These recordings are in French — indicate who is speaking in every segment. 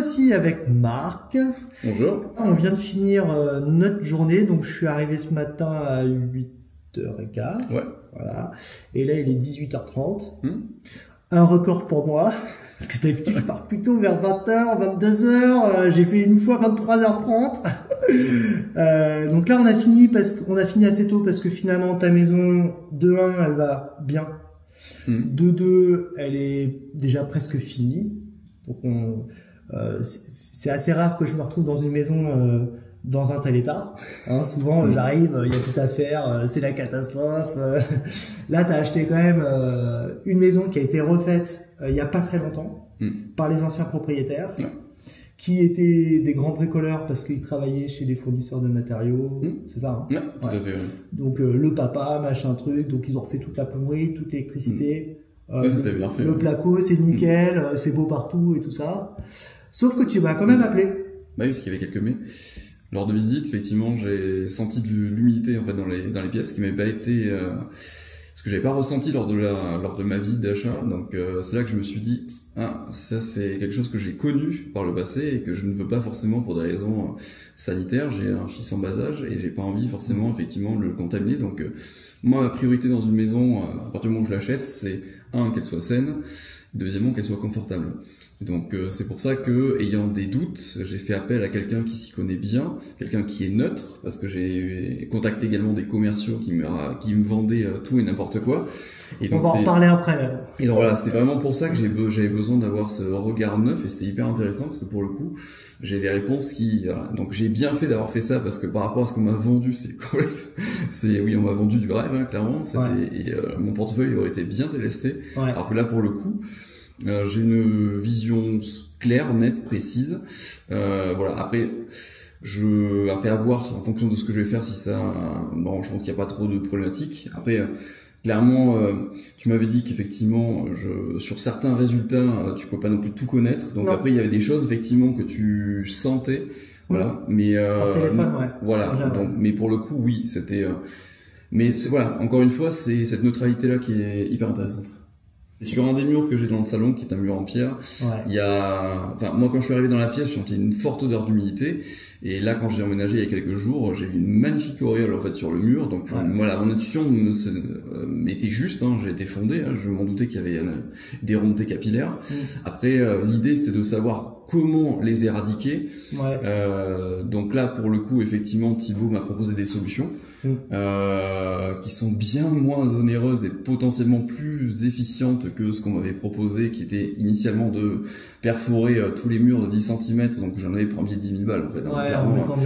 Speaker 1: aussi avec Marc.
Speaker 2: Bonjour.
Speaker 1: On vient de finir notre journée, donc je suis arrivé ce matin à 8h15.
Speaker 2: Ouais.
Speaker 1: Voilà. Et là, il est 18h30. Un record pour moi. Parce que d'habitude, je pars plutôt vers 20h, 22h. J'ai fait une fois 23h30. Donc là, on a fini assez tôt parce que finalement, ta maison, de 1, elle va bien. De 2, elle est déjà presque finie. Donc c'est assez rare que je me retrouve dans une maison dans un tel état. Hein, souvent, j'arrive, il y a tout à faire, c'est la catastrophe. Là, tu as acheté quand même une maison qui a été refaite il y a pas très longtemps par les anciens propriétaires, qui étaient des grands bricoleurs parce qu'ils travaillaient chez des fournisseurs de matériaux. C'est ça, hein?
Speaker 2: Tout à fait.
Speaker 1: Donc le papa, machin truc, donc ils ont refait toute la plomberie, toute l'électricité.
Speaker 2: C'était bien fait.
Speaker 1: Le placo, c'est nickel, c'est beau partout et tout ça. Sauf que tu m'as quand même appelé.
Speaker 2: Bah oui, parce qu'il y avait quelques mais. Lors de visite, effectivement, j'ai senti de l'humidité en fait dans les pièces qui m'avait pas été ce que j'avais pas ressenti lors de ma visite d'achat. Donc c'est là que je me suis dit ça c'est quelque chose que j'ai connu par le passé et que je ne veux pas forcément pour des raisons sanitaires. J'ai un fils en bas âge et j'ai pas envie forcément effectivement de le contaminer. Donc moi ma priorité dans une maison à partir du moment où je l'achète, c'est qu'elle soit saine, deuxièmement qu'elle soit confortable. Donc c'est pour ça que, ayant des doutes, j'ai fait appel à quelqu'un qui s'y connaît bien, quelqu'un qui est neutre, parce que j'ai contacté également des commerciaux qui me vendaient tout et n'importe quoi. Et donc,
Speaker 1: on va en reparler après.
Speaker 2: Et donc voilà, c'est vraiment pour ça que j'avais besoin d'avoir ce regard neuf, et c'était hyper intéressant parce que pour le coup, j'ai des réponses donc j'ai bien fait d'avoir fait ça parce que par rapport à ce qu'on m'a vendu, oui, on m'a vendu du rêve, hein, clairement. Et mon portefeuille aurait été bien délesté. Ouais. Alors que là, pour le coup, j'ai une vision claire, nette, précise. Voilà. Après à voir en fonction de ce que je vais faire si ça. Bon, je pense qu'il n'y a pas trop de problématiques. Après. Clairement, tu m'avais dit qu'effectivement, sur certains résultats, tu peux pas non plus tout connaître. Donc après, il y avait des choses effectivement que tu sentais, voilà. Mais
Speaker 1: par téléphone, ouais.
Speaker 2: Voilà. Donc, mais pour le coup, oui, c'était. Mais voilà. Encore une fois, c'est cette neutralité-là qui est hyper intéressante. Et sur un des murs que j'ai dans le salon, qui est un mur en pierre, il y a. Enfin, moi, quand je suis arrivé dans la pièce, je sentais une forte odeur d'humidité. Et là, quand j'ai emménagé il y a quelques jours, j'ai vu une magnifique auréole en fait sur le mur. Donc voilà, mon intuition était juste. J'ai été fondé. Je m'en doutais qu'il y avait des remontées capillaires. Après, l'idée c'était de savoir comment les éradiquer. Donc là, pour le coup, effectivement, Thibaut m'a proposé des solutions qui sont bien moins onéreuses et potentiellement plus efficientes que ce qu'on m'avait proposé, qui était initialement de perforer tous les murs de 10 cm. Donc j'en avais pour un billet de 10 000 balles en fait.
Speaker 1: En mettant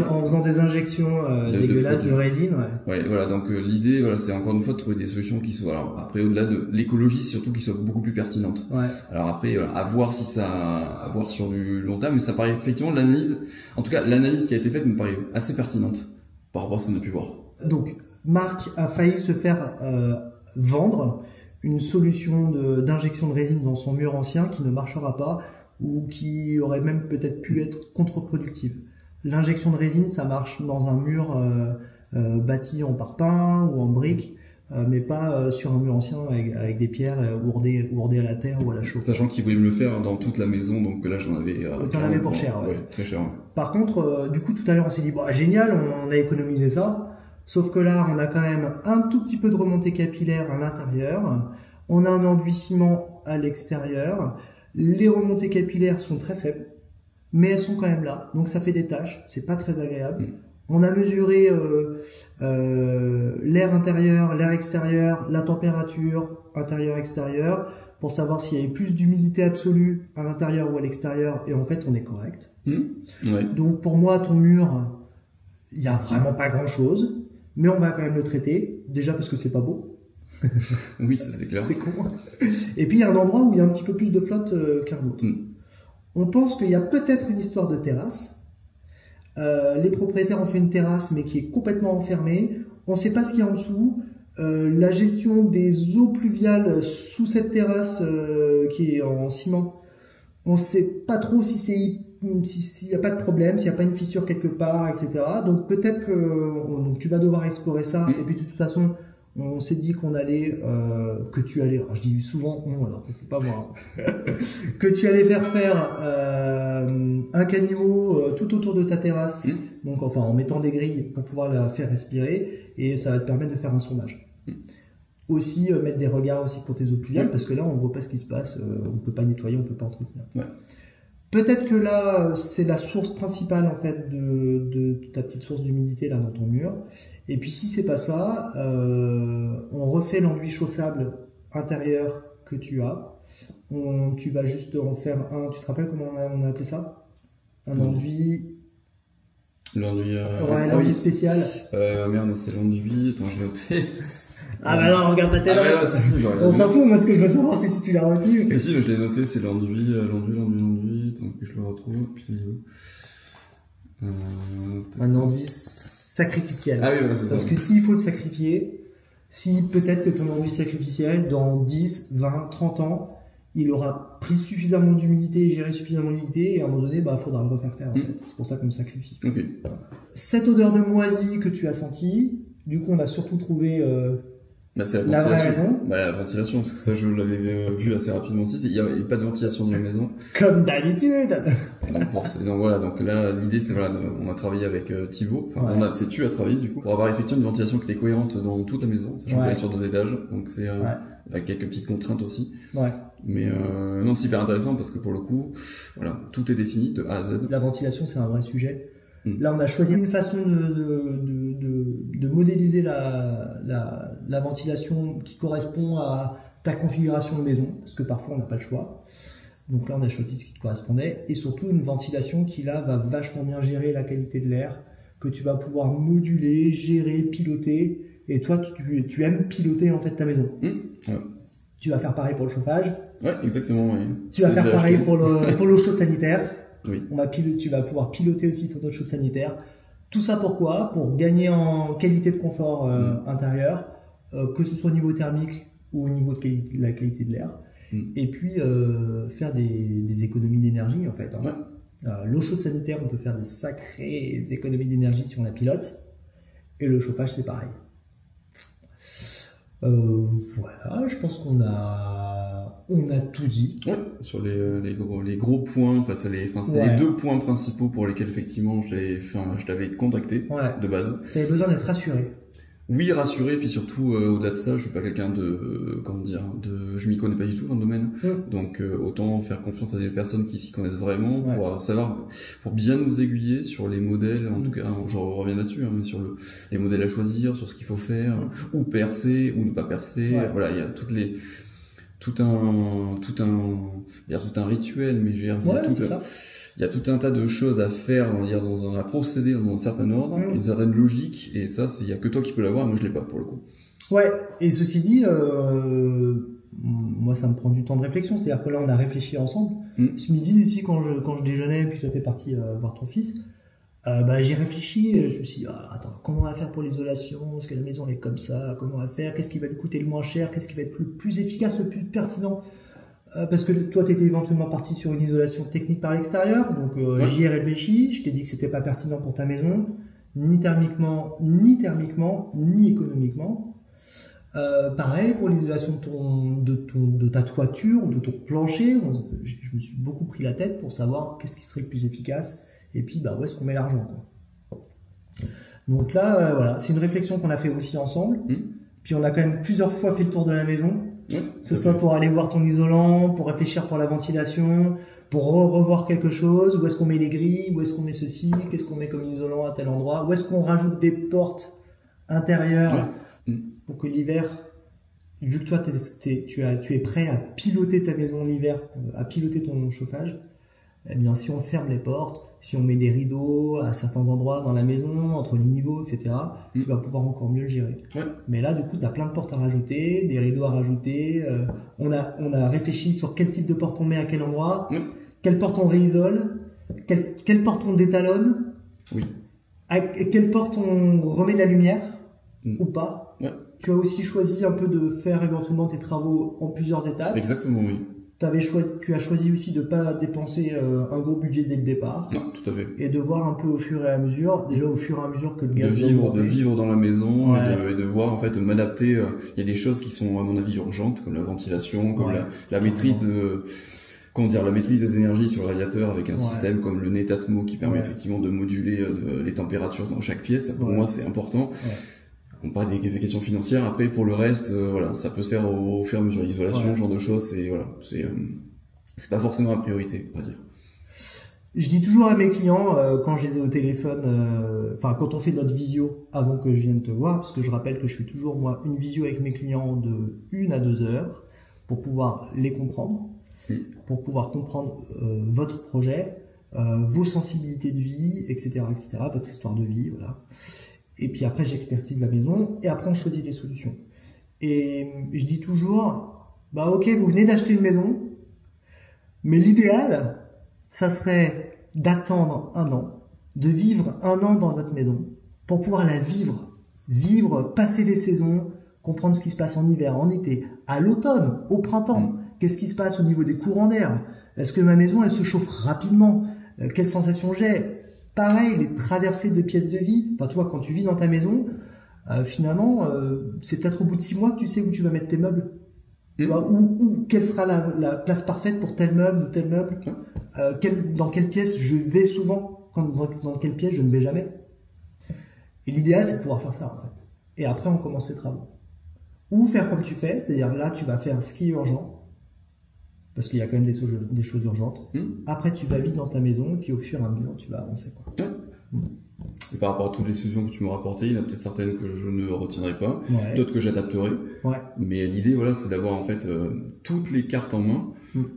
Speaker 1: en faisant des injections dégueulasses de résine.
Speaker 2: Voilà. Donc l'idée, c'est encore une fois de trouver des solutions qui soient. Alors après, au-delà de l'écologie, surtout qui soient beaucoup plus pertinentes. Alors après, à voir sur du long terme, mais ça paraît effectivement l'analyse. En tout cas, l'analyse qui a été faite me paraît assez pertinente par rapport à ce qu'on a pu voir.
Speaker 1: Donc, Marc a failli se faire vendre une solution d'injection de résine dans son mur ancien qui ne marchera pas ou qui aurait même peut-être pu être contre-productive. L'injection de résine, ça marche dans un mur bâti en parpaing ou en briques, mais pas sur un mur ancien avec des pierres ourdées à la terre ou à la chaux.
Speaker 2: Sachant qu'ils voulaient me le faire dans toute la maison, donc là j'en avais...
Speaker 1: T'en avais pour cher,
Speaker 2: très cher.
Speaker 1: Par contre, du coup, tout à l'heure on s'est dit, génial, on a économisé ça. Sauf que là, on a quand même un tout petit peu de remontée capillaire à l'intérieur. On a un enduissement à l'extérieur. Les remontées capillaires sont très faibles, mais elles sont quand même là. Donc ça fait des taches. C'est pas très agréable. On a mesuré l'air intérieur, l'air extérieur, la température intérieur-extérieur pour savoir s'il y avait plus d'humidité absolue à l'intérieur ou à l'extérieur. Et en fait, on est correct. Donc pour moi, ton mur, il y a vraiment pas grand-chose. Mais on va quand même le traiter, déjà parce que c'est pas beau.
Speaker 2: Oui, ça c'est clair.
Speaker 1: C'est con. Et puis il y a un endroit où il y a un petit peu plus de flotte qu'un autre. On pense qu'il y a peut-être une histoire de terrasse. Les propriétaires ont fait une terrasse, mais qui est complètement enfermée. On ne sait pas ce qu'il y a en dessous. La gestion des eaux pluviales sous cette terrasse qui est en ciment, on ne sait pas trop s'il n'y a pas de problème, s'il n'y a pas une fissure quelque part, etc. Donc peut-être que tu vas devoir explorer ça. Et puis de toute façon, On s'est dit qu'on allait, que tu allais, alors je dis souvent on, alors que c'est pas moi, que tu allais faire un caniveau tout autour de ta terrasse, donc enfin en mettant des grilles pour pouvoir la faire respirer, et ça va te permettre de faire un sondage. Aussi mettre des regards aussi pour tes eaux pluviales, parce que là on voit pas ce qui se passe, on peut pas nettoyer, on peut pas entretenir. Peut-être que là, c'est la source principale en fait de ta petite source d'humidité là dans ton mur. Et puis si c'est pas ça, on refait l'enduit chaussable intérieur que tu as. Tu vas juste en faire un. Tu te rappelles comment on a appelé ça? Un enduit.
Speaker 2: L'enduit.
Speaker 1: L'enduit spécial.
Speaker 2: Merde, c'est l'enduit. Attends, je vais noter.
Speaker 1: Ah bah non, regarde ta tête. On s'en fout. Moi, ce que je veux savoir, c'est si tu l'as retenu.
Speaker 2: Et si, je l'ai noté. C'est l'enduit. Attends que je le retrouve. Putain,
Speaker 1: un enduit sacrificiel.
Speaker 2: Ah oui, voilà, c'est ça.
Speaker 1: Parce que s'il faut le sacrifier, si peut-être que ton enduit sacrificiel, dans 10, 20, 30 ans, il aura pris suffisamment d'humidité et géré suffisamment d'humidité, et à un moment donné, il faudra le refaire faire. En fait. C'est pour ça qu'on le sacrifie. Cette odeur de moisi que tu as sentie, du coup, on a surtout trouvé
Speaker 2: c'est
Speaker 1: la vraie raison.
Speaker 2: La ventilation, parce que ça, je l'avais vu assez rapidement aussi. Il n'y avait pas de ventilation dans la maison.
Speaker 1: Comme d'habitude.
Speaker 2: Donc voilà, donc là, l'idée, c'était on a travaillé avec Thibaut. Enfin, tu as travaillé du coup pour avoir effectivement une ventilation qui était cohérente dans toute la maison. Sachant qu'on est sur 2 étages, donc c'est avec quelques petites contraintes aussi. Mais non, c'est hyper intéressant parce que pour le coup, voilà, tout est défini de A à Z.
Speaker 1: La ventilation, c'est un vrai sujet. Là, on a choisi une façon de modéliser la ventilation qui correspond à ta configuration de maison, parce que parfois on n'a pas le choix. Donc là, on a choisi ce qui te correspondait, et surtout une ventilation qui là va vachement bien gérer la qualité de l'air, que tu vas pouvoir moduler, gérer, piloter. Et toi, tu aimes piloter en fait ta maison. Tu vas faire pareil pour le chauffage.
Speaker 2: Ouais, exactement. Oui.
Speaker 1: Tu vas faire pareil pour l'eau chaude sanitaire.
Speaker 2: Oui.
Speaker 1: Tu vas pouvoir piloter aussi ton eau chaude sanitaire. Tout ça pourquoi? Pour gagner en qualité de confort intérieur, que ce soit au niveau thermique ou au niveau de la qualité de l'air. Et puis faire des économies d'énergie en fait. L'eau chaude sanitaire, on peut faire des sacrées économies d'énergie si on la pilote. Et le chauffage, c'est pareil. Voilà, je pense qu'on a tout dit.
Speaker 2: Ouais, sur les gros points, en fait, c'est les 2 points principaux pour lesquels effectivement je t'avais contacté de base.
Speaker 1: Tu avais besoin d'être rassuré.
Speaker 2: Oui, rassuré, puis surtout au-delà de ça, je suis pas quelqu'un je m'y connais pas du tout dans le domaine. Donc autant faire confiance à des personnes qui s'y connaissent vraiment pour savoir, pour bien nous aiguiller sur les modèles, en tout cas, je reviens là-dessus, mais sur les modèles à choisir, sur ce qu'il faut faire, ou percer, ou ne pas percer. Voilà, il y a tout un rituel, mais il y a tout un tas de choses à faire, on va dire, à procéder dans un certain ordre, une certaine logique, et ça, il y a que toi qui peux l'avoir, moi je l'ai pas pour le coup.
Speaker 1: Ouais, et ceci dit, moi ça me prend du temps de réflexion, c'est-à-dire que là on a réfléchi ensemble. Ce midi aussi quand je déjeunais, puis toi t'es parti voir ton fils, j'ai réfléchi, je me suis dit, attends, comment on va faire pour l'isolation? Est-ce que la maison elle est comme ça? Comment on va faire? Qu'est-ce qui va lui coûter le moins cher? Qu'est-ce qui va être le plus efficace, le plus pertinent? Parce que toi, tu étais éventuellement parti sur une isolation technique par l'extérieur, donc j'y ai réfléchi, je t'ai dit que c'était pas pertinent pour ta maison, ni thermiquement, ni économiquement. Pareil pour l'isolation de ta toiture, de ton plancher, je me suis beaucoup pris la tête pour savoir qu'est-ce qui serait le plus efficace, et puis où est-ce qu'on met l'argent, quoi. Donc là, voilà, c'est une réflexion qu'on a fait aussi ensemble, puis on a quand même plusieurs fois fait le tour de la maison, que ce soit pour aller voir ton isolant, pour réfléchir pour la ventilation, pour revoir quelque chose, où est-ce qu'on met les grilles, où est-ce qu'on met ceci, qu'est-ce qu'on met comme isolant à tel endroit, où est-ce qu'on rajoute des portes intérieures pour que l'hiver, vu que toi tu es prêt à piloter ta maison l'hiver, à piloter ton chauffage, eh bien si on ferme les portes, si on met des rideaux à certains endroits dans la maison, entre les niveaux, etc., tu vas pouvoir encore mieux le gérer. Mais là, du coup, tu as plein de portes à rajouter, des rideaux à rajouter. On a réfléchi sur quel type de porte on met à quel endroit, quelle porte on réisole, quelle porte on détalonne, quelle porte on remet de la lumière ou pas. Tu as aussi choisi un peu de faire éventuellement tes travaux en plusieurs étapes.
Speaker 2: Exactement, oui.
Speaker 1: tu as choisi aussi de pas dépenser un gros budget dès le départ.
Speaker 2: Non, tout à fait.
Speaker 1: Et de voir un peu au fur et à mesure, déjà au fur et à mesure que le gaz
Speaker 2: de vivre dans la maison et de voir en fait de m'adapter. Il y a des choses qui sont à mon avis urgentes, comme la ventilation, comme la maîtrise la maîtrise des énergies sur le radiateur avec un système comme le Netatmo qui permet effectivement de moduler les températures dans chaque pièce. Ça, pour moi, c'est important. On parle des questions financières. Après, pour le reste, ça peut se faire au fur et à mesure. L'isolation, ce genre de choses, c'est pas forcément la priorité, on va dire.
Speaker 1: Je dis toujours à mes clients, quand je les ai au téléphone, quand on fait notre visio avant que je vienne te voir, parce que je rappelle que je fais toujours, moi, une visio avec mes clients de 1 à 2 heures pour pouvoir les comprendre, pour pouvoir comprendre votre projet, vos sensibilités de vie, etc., votre histoire de vie, voilà. Et puis après, j'expertise la maison et après, on choisit les solutions. Et je dis toujours, ok, vous venez d'acheter une maison, mais l'idéal, ça serait d'attendre 1 an, de vivre 1 an dans votre maison pour pouvoir la vivre, passer les saisons, comprendre ce qui se passe en hiver, en été, à l'automne, au printemps. Qu'est-ce qui se passe au niveau des courants d'air? Est-ce que ma maison, elle se chauffe rapidement? Quelles sensations j'ai? Pareil, les traversées de pièces de vie. Enfin, tu vois, quand tu vis dans ta maison, finalement, c'est peut-être au bout de 6 mois que tu sais où tu vas mettre tes meubles. Ou quelle sera la place parfaite pour tel meuble ou tel meuble. Dans quelle pièce je vais souvent, dans quelle pièce je ne vais jamais. Et l'idéal, c'est de pouvoir faire ça, en fait. Et après, on commence les travaux. Ou faire comme tu fais, c'est-à-dire là, tu vas faire ce qui est urgent, parce qu'il y a quand même des choses urgentes. Après, tu vas vite dans ta maison, et puis au fur et à mesure, tu vas avancer, quoi.
Speaker 2: Et par rapport à toutes les solutions que tu m'as rapportées, il y en a peut-être certaines que je ne retiendrai pas, d'autres que j'adapterai. Mais l'idée, c'est d'avoir en fait toutes les cartes en main,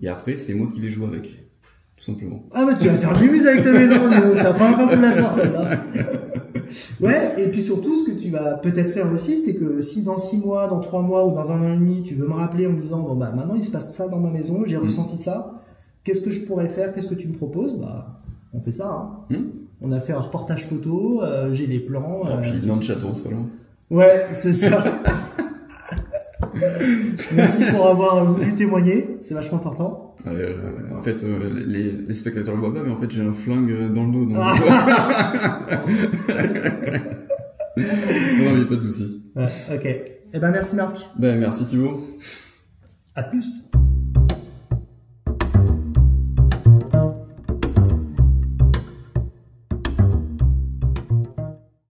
Speaker 2: et après, c'est moi qui vais jouer avec, tout simplement.
Speaker 1: Ah tu vas faire du mus avec ta maison, c'est la première fois qu'on la sort, celle-là. Et puis surtout, ce que tu vas peut-être faire aussi, c'est que si dans 6 mois, dans 3 mois ou dans 1 an et demi, tu veux me rappeler en me disant, maintenant il se passe ça dans ma maison, j'ai ressenti ça, qu'est-ce que je pourrais faire, qu'est-ce que tu me proposes? On fait ça, On a fait un reportage photo, j'ai les plans.
Speaker 2: Et puis dans le château, c'est pas loin.
Speaker 1: Ouais, c'est ça. Merci pour avoir voulu témoigner, c'est vachement important.
Speaker 2: En fait, les spectateurs le voient pas, mais en fait, j'ai un flingue dans le dos. Donc... non, mais pas de souci.
Speaker 1: Ok. Merci Marc.
Speaker 2: Merci Thibaut.
Speaker 1: À plus.